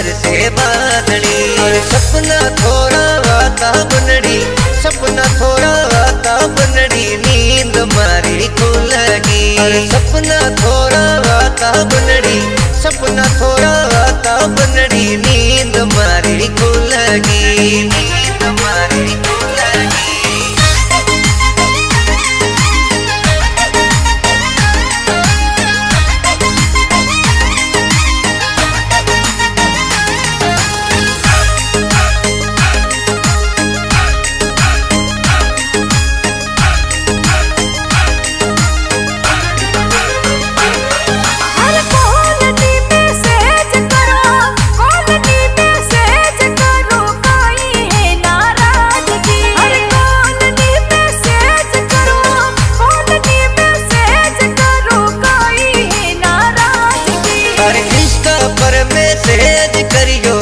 बरसे बादली। सपना थोड़ा आता बनड़ी, सपना थोड़ा आता बनड़ी, नींद मारी खुलगी। सपना थोड़ा आता बनड़ी, सपना थोड़ा आता बनड़ी, नींद मारी खुलगी, नींद मारी खुलगी। मैसेज करियो,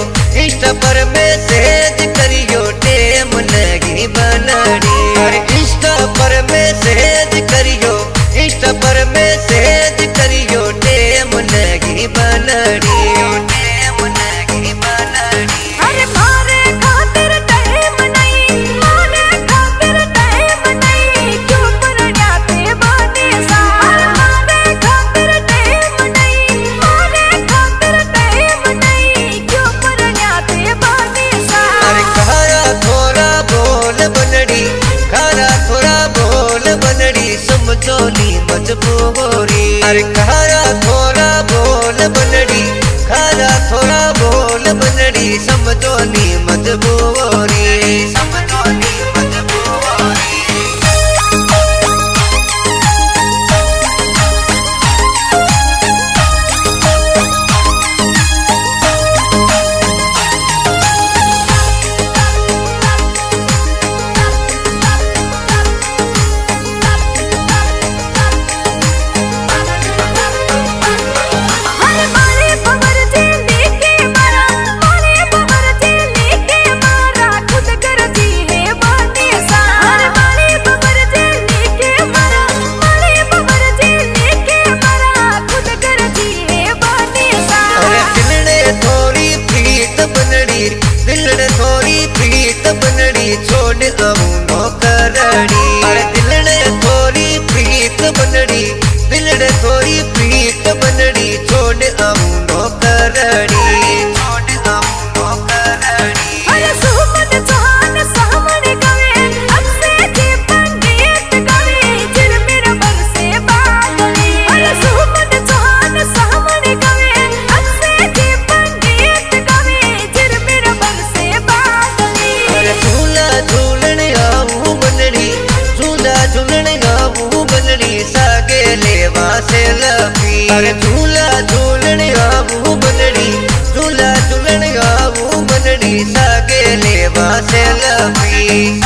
इंस्टा पर मैसेज करियो, टेम नहीं बनड़ी। इंस्टा पर मैसेज करियो, इंस्टा पर मैसेज करियो, टेम नहीं बनड़ी, टेम नहीं बनड़ी। अरे मारे खातिर टाइम नहीं, मारे खातिर टाइम नहीं, क्यों परण्या ते बाने सा। मारे खातिर टाइम नहीं, मारे खातिर टाइम नहीं, क्यों परण्या ते बाने सा। अरे खारा थोड़ा बोल बनड़ी, खारा थोड़ा बोल बनड़ी, समझो नी मजबूरी। अरे खारा थोड़ा बोल बनड़ी, खारा थोड़ा बोल बनड़ी, समझो नी मजबूरी, समझो नी मजबूरी। दिलड़े थोड़ी प्रीत बनड़ी, छोड़ आऊं नौकरड़ी। अरे दिलड़े थोड़ी प्रीत बनड़ी, दिलड़े थोड़ी प्रीत बनड़ी, छोड़ आऊं नौकरड़ी, छोड़ आऊं नौकरड़ी। अरे सुमन चौहान सामने गवे, अक्से के पंडित गवे, जिर मेरा बरसे बादली। अरे सुमन चौहान सामने गवे, अक्से के पंडित गवे, जिर मेरा बरसे बादली। अरे झूला झूलन आऊं बनड़ी, झूला झूलन आऊं बनड़ी, सागे लेवा से लपी। अरे झूला झूलन आऊं बनड़ी, झूला झूलन आऊं बनड़ी, सागे लेवा से लपी।